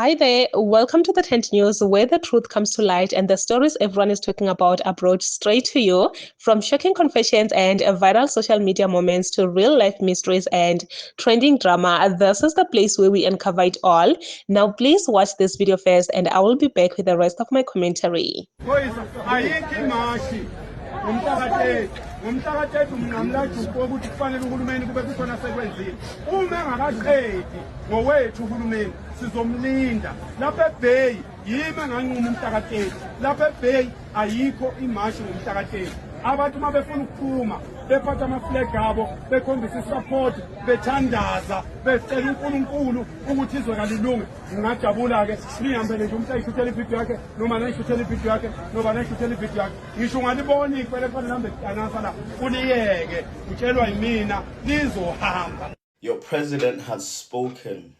Hi there, welcome to the Tent News, where the truth comes to light and the stories everyone is talking about are brought straight to you. From shocking confessions and viral social media moments to real life mysteries and trending drama, this is the place where we uncover it all. Now, please watch this video first, and I will be back with the rest of my commentary. Ngumhlaka-30 mnqamlajuqu ukuthi kufanele uhulumeni kube kukhona sekwenzile. Uma engakaqedi ngowethu uhulumeni sizomlinda. Lapha eBay yimi enganquma umhlaka-30. Lapha eBay ayikho imashi ngomhlaka-30. Abantu uma befuna ukuphuma bephatha amaflag abo bekhombisa isupport bethandaza becela uNkulunkulu ukuthi izwe kalilunge ngingajabula ke lihambele nje umuntu ayishuthela ivideo yakhe noma nayishuthela ivideo yakhe noma nayishuthela ivideo yakhe ngisho ungalibona ikwele kufanele lihambe lidanasa la uliyeke utshelwa yimina lizohamba. Your president has spoken.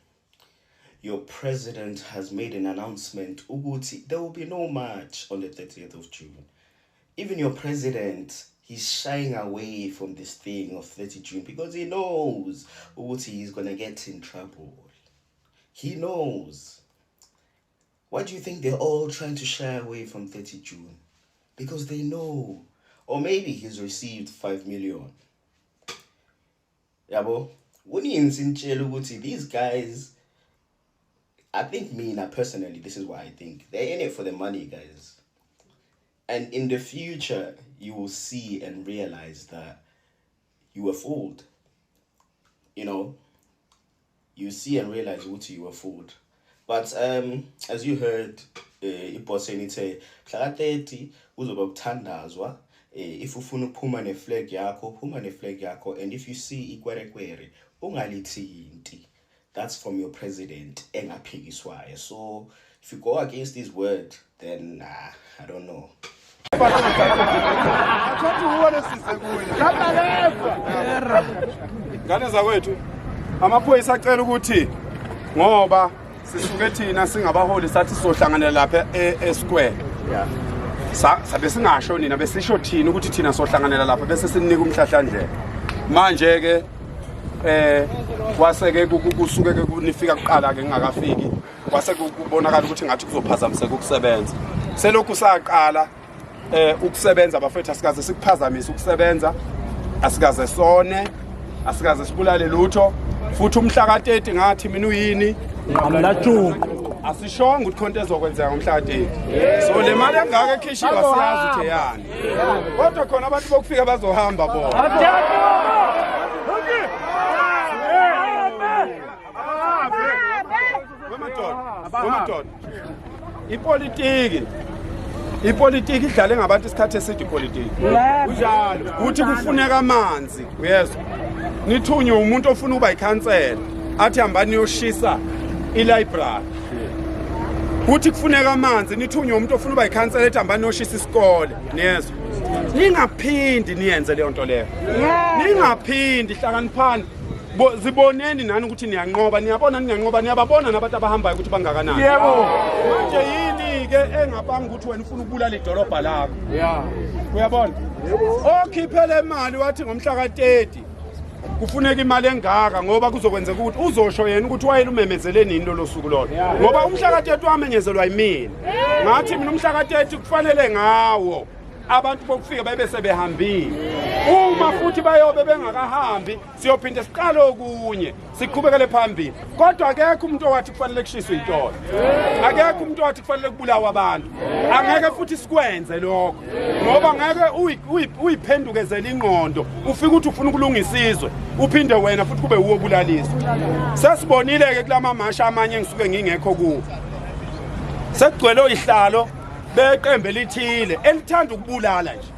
Your president has made an announcement. Uguti, there will be no march on the 30th of June. Even your president, he's shying away from this thing of 30 June because he knows Uguti is going to get in trouble. He knows. Why do you think they're all trying to shy away from 30 June? Because they know. Or maybe he's received 5 million. Yabo, these guys, I think personally, this is what I think. They're in it for the money, guys. And in the future, you will see and realize that you were fooled. You know, you see and realize what you were fooled. But as you heard, iposenite hlaka-30 uzoba kuthandazwa. If ufuna ukuphuma ne-flag yakho, phuma ne-flag yakho, and if you see ikwerekwere, ungalithinti. That's from your president, engaphikiswayo. So if you go against his word, then I don't know. Ngane zakwethu amaphoyisa acela ukuthi ngoba sisuke thina singabaholi sathi sohlanganela lapha eSquare. Sabe singasho nina besisho thina ukuthi thina sohlanganela lapha bese sinika umhlahlandlela. Manje ke kwaseke kusuke ke kunifika kuqala ke ngingakafiki kwase kubonakala ukuthi ngathi kuzophazamiseka ukusebenza. Selokhu saqala ukusebenza abafethu asikaze sikuphazamise ukusebenza, asikaze sone, asikaze sibulale lutho, futhi umhlaka-30 ngathi mina uyini nqamlajuqu asishonga ukuthi khonto ezokwenzeka ngomhlaka-30. So le mali engaka ekhishiwe siyazi ukuthi eyani, kodwa khona abantu bokufika bazohamba bona. Wemadoda ipolitiki idlale ngabantu isikhathi eside ipolitiki. Kunjalo uthi kufuneka amanzi, uyezwa? Nithunywe umuntu ofuna ukuba ikhansela athi hambani yoshisa ilibrary. Uthi kufuneka amanzi, nithunywe umuntu ofuna ukuba ikhansela ethi hambani yoshisa isikole, niyezwa? Ningaphindi niyenze leyo nto leyo. Ningaphindi hlakaniphani. Ziboneni nani ukuthi niyanqoba, niyabona niyanqoba, niyababona nabantu abahambayo ukuthi bangakanani. Yebo. Manje yini ke engapanga ukuthi wena ufuna ukubulala idolobha lakho? Yeah. Uyabona? Okhiphele imali wathi ngomhlaka-30 kufuneka imali engaka ngoba kuzokwenzeka ukuthi uzosho yena ukuthi wayelumemezele nini lo suku lolo. Ngoba umhlaka-30 wamenyezelwa yimina. Ngathi mina umhlaka-30 kufanele ngawo abantu bokufika babe sebehambile. Uma futhi bayobe bengakahambi siyophinda siqale okunye siqhubekele phambili. Kodwa akekho umuntu owathi kufanele kushiswe itolo. Akekho umuntu owathi kufanele kubulawe abantu. Angeke futhi sikwenze lokho. Ngoba ngeke uyiphendukezele ingqondo ufike ukuthi ufuna ukulungisa izwe uphinde wena futhi kube uwo bulaliswa. Sesibonile ke kulama masha amanye ngisuke ngingekho kuwo. Sekugcwele ihlalo beqembe lithile elithanda ukubulala nje.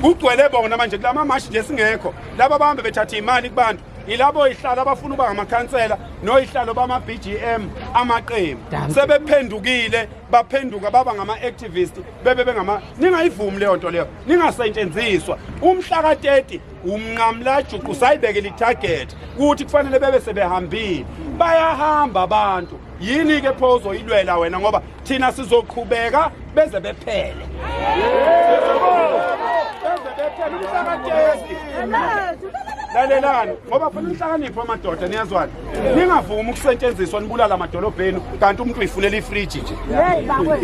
Kugcwele bona manje kulama mashi nje singekho. Laba bahambe bethatha imali kubantu. Ilabo ihlalo abafuna uba ngamakhansela noyihlalo bama BGM amaqembu. Sebephendukile, baphenduka baba ngama activists, bebe bengama ningayivumi leyo nto leyo. Ningasetshenziswa. Umhlaka-30 umnqamlajuqu sayibekele itarget ukuthi kufanele bebe sebehambile. Bayahamba abantu. Yini ke phozo ilwela wena ngoba thina sizoqhubeka beze bephele. Beze bephele umhlaka-30. lalelani ngoba funa inhlakanipho amadoda niyazwana ningavumi ukusetshenziswa nibulala amadolobheni kanti umuntu uyifunela ifridge nje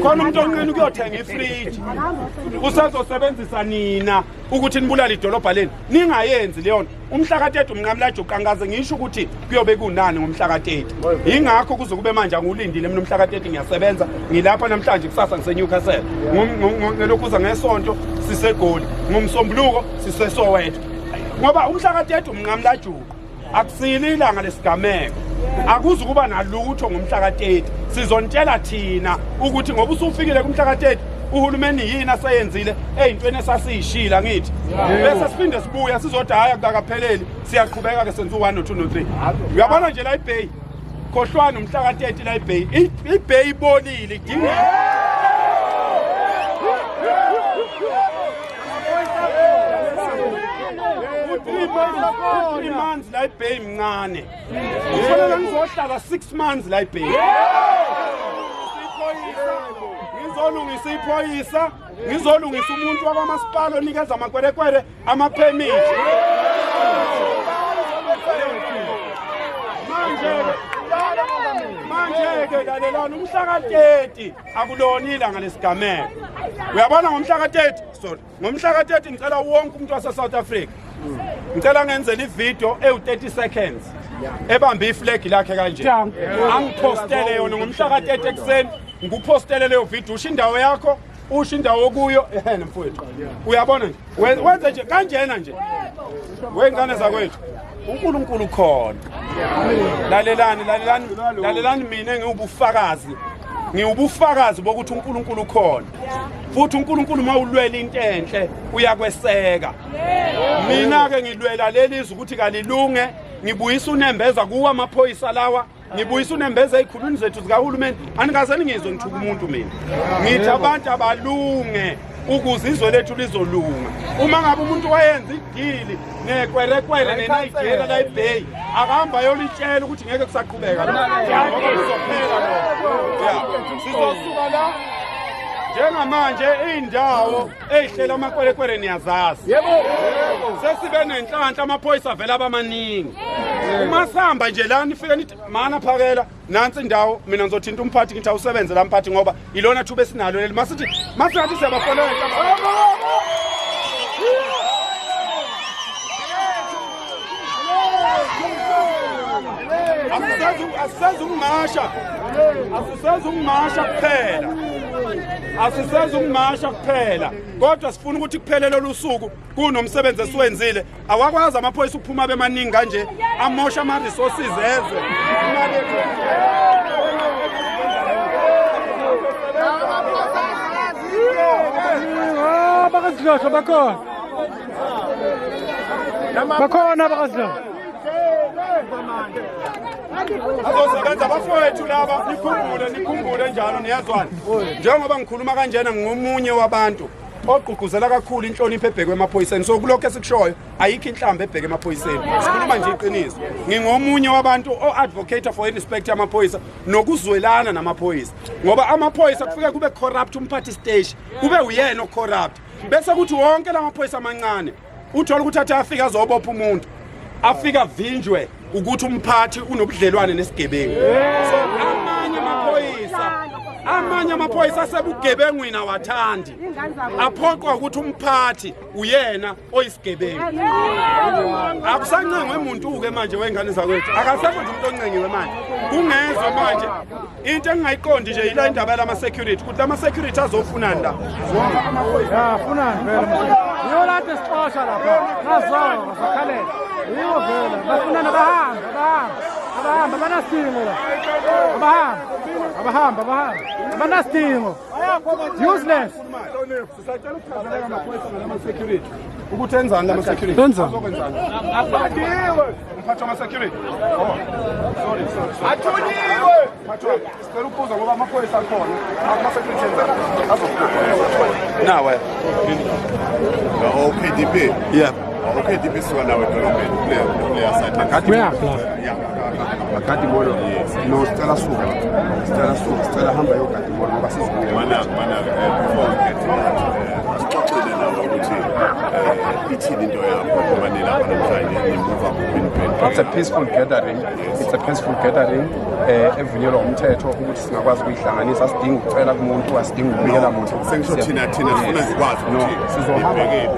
khona umuntu onqeni ukuyothenga ifridge usazosebenzisa nina ukuthi nibulala idolobha leni ningayenzi leyo nto umhla ka-30 umnqamlajuqu kangaze ngisho ukuthi kuyobe kunani ngomhla ka-30 yingakho kuze kube manje angulindile mina umhla ka-30 ngiyasebenza ngilapha namhlanje kusasa ngiseNewcastle ngelokhuza ngesonto sisegoli ngomsombuluko siseSoweto ngoba umhla ka-30 umnqamlajuqu akusile ilanga lesigameko akuze kuba nalutho ngomhla ka-30 sizontshela thina ukuthi ngoba usufikile kumhla ka-30 uhulumeni yini asayenzile eyintweni esasiyishila ngithi bese siphinde sibuya sizodaya kungakapheleli siyaqhubeka ke senza u1 no2 no3 uyabona nje la iBay khohlwana umhla ka-30 la iBay iBay ibonile idinga u3 months la iBay mncane kufanele ngizohlala 6 months la iBay ngizolungisa iphoyisa ngizolungisa umuntu wakamasipala onikeza amakwerekwere amapermit manje-ke lalelana umhla ka-30 akulona ilanga lesigameko uyabona ngomhla ka-30 sorry ngomhla ka-30 ngicela wonke umuntu wase-South Africa ngicela ngenzela ividiyo ewu-30 seconds ebambe iflegi lakhe kanje angipostele yona ngomhla ka-30 ekuseni ngikupostele leyo video usho indawo yakho usho indawo okuyo mfowethu uyabona nje wenze nje kanjena nje wengane zakwethu uNkulunkulu khona lalelani mina ngiwubufakazi bokuthi uNkulunkulu khona futhi uNkulunkulu mawulwela into enhle uyakweseka mina ke ngilwela lelizwe ukuthi kalilunge ngibuyisa unembeza kuwa amaphoyisa lawa ngibuyisa unembeza ezikhulwini zethu zikahulumeni anikaze ningizwe ngithuka umuntu mina ngithi abantu abalunge ukuze izwe lethu lizolunga uma ngabe umuntu wayenza idili nekwerekwere neNigeria la iBay akahamba yolitshela ukuthi ngeke kusaqhubeka ngoba kuzophela lo sizosuka la njengamanje indawo eyihlela amakwerekwere niyazazi yebo sesibe nenhlanhla amaphoyisa avela abamaningi uma sihamba nje la nifike nithi mana phakela nansi indawo mina ngizothinta umphathi ngithi awusebenze la mphathi ngoba ilona thuba esinalo leli masithi siyabafolela asisenze ukumasha kuphela kodwa sifuna ukuthi kuphele lolusuku kunomsebenzi esiwenzile awakwazi amaphoyisa ukuphuma bemaningi kanje amosha ama-resources eze bakazidlohla bakhona bakazidlohla azosebenza bafowethu laba nikhumbule njalo niyazwana njengoba ngikhuluma kanjena ngomunye wabantu ogqugquzela kakhulu inhlonipho ebhekwe emaphoyiseni so kulokho esikushoyo ayikho inhlamba ebheke emaphoyiseni sikhuluma nje iqiniso ngingomunye wabantu o-advocate for irespect yamaphoyisa nokuzwelana namaphoyisa ngoba amaphoyisa kufike kube corrupt umphathi stage kube uyena ocorrupt bese kuthi wonke lamaphoyisa amancane uthola ukuthi athi afika azobopha umuntu afika vinjwe ukuthi umphathi unobudlelwane nesigebengu so amanye amaphoyisa asebugebengwini awathandi aphoqwa ukuthi umphathi uyena oyisigebengu akusancengwe umuntu-ke manje wengane zakwethu akasekho nje umuntu oncengiwe manje kungezwe manje into engingayiqondi nje yila indaba yalama-security ukuthi lama-security azofunani la funani vele yiwo lade sixosha lapha nazona basakhalela yiwo vele bafunana bahamba banasidingo la abahamba abanasidingo useless sisacela ukuchazeleka amaphoyisa nama-security ukuthi enzani lama-security athunyiwe umphathi wama-security athunyiwe sicela ukubuza ngoba amaphoyisa akhona ama-security enzani nawe OKDP OKDP siwa nawe edolobheni player side akati bolo no sicela suka sicela hamba yogadi bolo ngoba mana before we get sixoxele nawe ukuthi ithini into yakho ngoba nilapha namhlanje nimuva kuphi? It's a peaceful gathering. It's a peaceful gathering. Evunyelwa umthetho ukuthi singakwazi ukuyihlanganisa, asidingi ukucela kumuntu, asidingi ukubikela muntu. Sengisho thina sifuna sikwazi ukuthi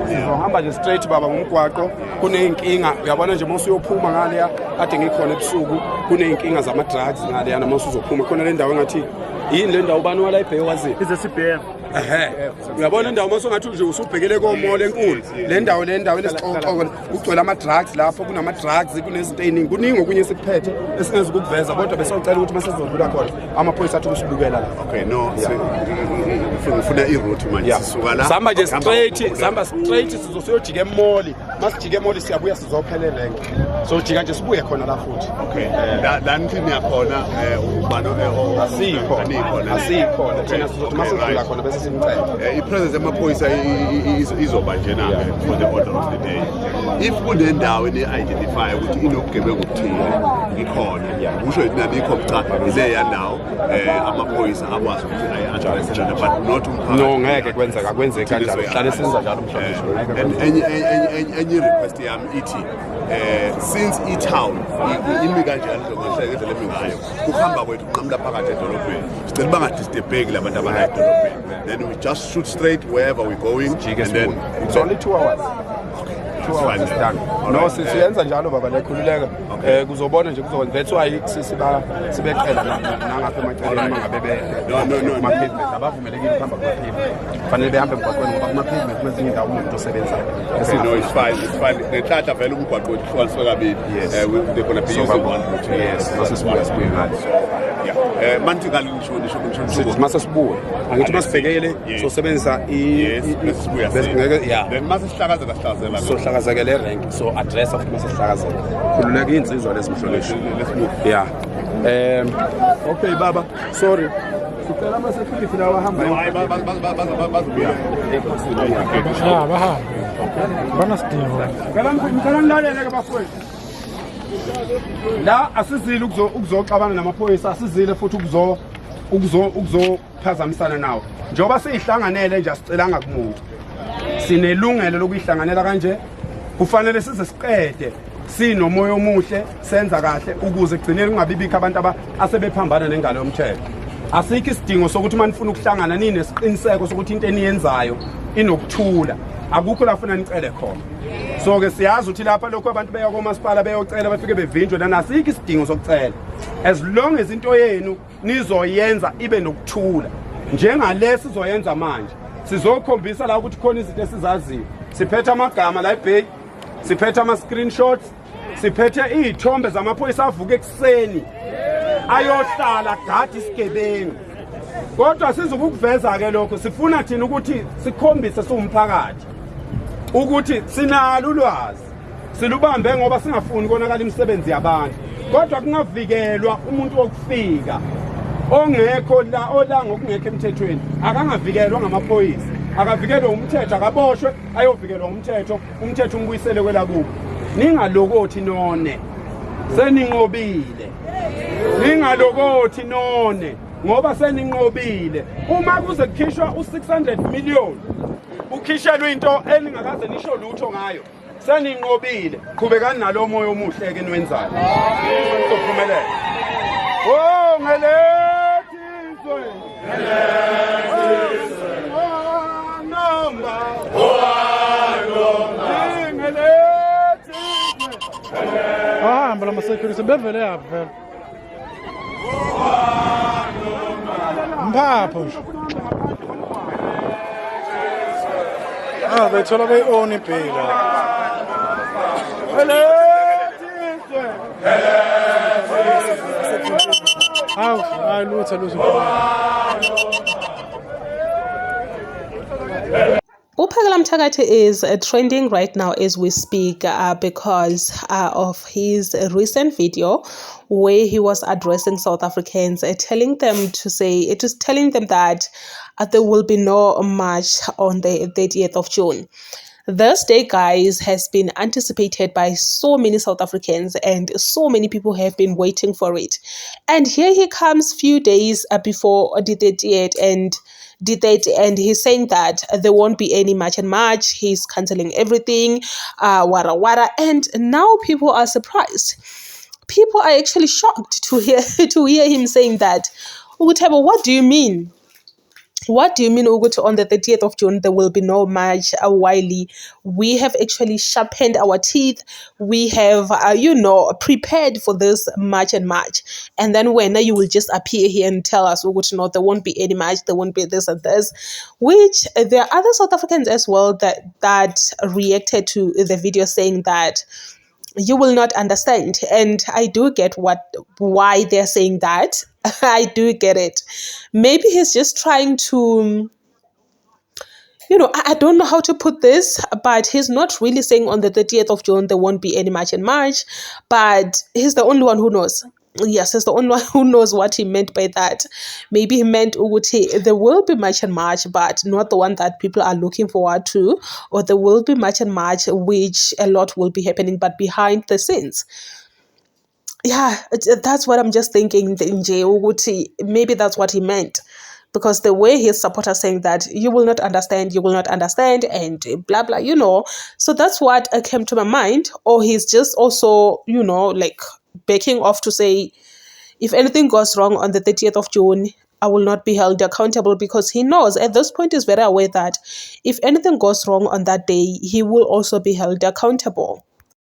sizohamba nje straight baba ngomgwaqo. Kuneyinkinga, uyabona nje mase uyophuma ngaleya ade ngikhona ebusuku, kuneyinkinga zama drugs ngaleya namase uzophuma khona le ndawo engathi yini le ndawo ubani wala ibheke wazi izesibheka. Uyabona indawo mase ungathi nje usubhekele komall enkulu. Le ndawo lesixoxo ugcwele ama drugs lapho, kunama drugs, kunezinto eziningi, kuningi okunye sikuphethe esingeze ukuveza kodwa bese ucela ukuthi mase sizodlula khona amaphoyisa athi usibukela la. Okay, no, ngifuna iroute manje sisuka la. Sihamba nje straight sizosiyojika emall. Masijika emall siyabuya sizophelela enke. So jika nje sibuye khona la futhi. Okay. La nithi niyakhona ubani asikhona thina sizothi masidlula khona bese simcela. I-presence yamaphoyisa izoba njena for the order of the day. If kunendawo ne-identify ukuthi inobugebengu obuthile ikhona, kusho ukuthi nabikho cha ileya ndawo amaphoyisa akwazi ukuthi ayi-address lana but not umphakathi. No, ngeke kwenzeka kanjalo. Hlale senza njalo mhlawumbe. Enye request yami ithi since i-town imi kanjalo njengohlekeze lemi ngayo kuhamba kwethu kunqamla phakathi edolobheni sicela bangadistebheki labantu abaya edolobheni, then we just shoot straight wherever we're going and then it's only 2 hours. No, siyenza njalo baba lekhululeka. Kuzobona nje kuzokwenza. That's why sibeqela nangapha emaceleni mangabe no pavement abavumelekile ukuhamba kwa pavement. Kufanele behambe emgwaqweni ngoba kuma pavement kwezinye indawo umuntu osebenzayo. No, it's fine. Nenhlanhla vele umgwaqo wethu kabili. They're going to be using one route. Yes, masisibuya ngalo. Yeah. Manje ngalo nisho. Masisibuya. Angithi masibhekele sosebenzisa sibuya. Then masisihlakazela sohlakazekele rank so address of masesihlakazela. Khululeka insizwa lesimhlonishwa. Yeah. Okay baba, sorry. Sicela masefika la wahamba. Hayi bazobuya. Bahamba. Banasidingo. Ngicela nilalele ke bafowethu. La asizile ukuzoxabana namaphoyisa, asizile futhi ukuzophazamisana nawo. Njoba sihlanganele nje asicelanga kumuntu. Sinelungelo lokuyihlanganela kanje. Kufanele size siqede sinomoya omuhle senza kahle ukuze kugcinele kungabibikho abantu asebephambana nengalo yomthetho. Asikho isidingo sokuthi manifuna ukuhlangana nini nesiqiniseko sokuthi into eniyenzayo inokuthula. Akukho la ufuna nicele khona. So ke siyazi ukuthi lapha lokho abantu beya komasipala beyocela bafike bevinjwe lana asikho isidingo sokucela. As long as into yenu nizoyenza ibe nokuthula. Njengalesi sizoyenza manje. Sizokhombisa la ukuthi khona izinto esizaziyo. Siphethe amagama la eBay, siphethe ama screenshots, siphethe izithombe zamaphoyisa avuka ekseni ayohlala gadi isigebengu. Kodwa sizokuveza ke lokho sifuna thina ukuthi sikhombise siwumphakathi ukuthi sinalo ulwazi. Silubambe ngoba singafuni konakala imisebenzi yabantu. Kodwa kungavikelwa umuntu wokufika ongekho la olanga okungekho emthethweni akangavikelwa ngamaphoyisa. Akavikelwe umthetho akaboshwe ayovikelwa umthetho umbuyisele kwela kubo. Ningalokothi none seninqobile. Ningalokothi none ngoba seninqobile. Uma kuze kukhishwa u600 million ukhishelwe into eningakaze nisho lutho ngayo. Seninqobile. Qhubekani nalo moya omuhle ke niwenzayo. Sizophumelela. Oh ngelethi izwe. Bahamba la security bevele yapha vele. Mphapho nje. Bethola beyi-own ibhila. Hayi lutho. Uphakela Mthakathi is trending right now as we speak because of his recent video where he was addressing South Africans, telling them that there will be no march on the 30th of June. This day, guys, has been anticipated by so many South Africans and so many people have been waiting for it. And here he comes few days before the 30th and dictate, and he's saying that there won't be any March and March. He's canceling everything, wara wara, and now people are surprised. People are actually shocked to hear him saying that. Uguthebo, what do you mean? What do you mean, Ugutu, on the 30th of June, there will be no March, Wiley? We have actually sharpened our teeth. We have, prepared for this March and March. And then when you will just appear here and tell us, Ugutu, no, there won't be any March, there won't be this and this, which there are other South Africans as well that reacted to the video saying that you will not understand. And I do get why they're saying that. I do get it. Maybe he's just trying to, I don't know how to put this, but he's not really saying on the 30th of June there won't be any March in March, but he's the only one who knows. Yes, he's the only one who knows what he meant by that. Maybe he meant Uguti, there will be March and March, but not the one that people are looking forward to, or there will be March and March, which a lot will be happening, but behind the scenes. Yeah, that's what I'm just thinking, Nje Uguti. Maybe that's what he meant. Because the way his supporters saying that you will not understand, and blah, blah, So that's what came to my mind. Or he's just also, like backing off to say, if anything goes wrong on the 30th of June, I will not be held accountable, because he knows at this point is very aware that if anything goes wrong on that day, he will also be held accountable.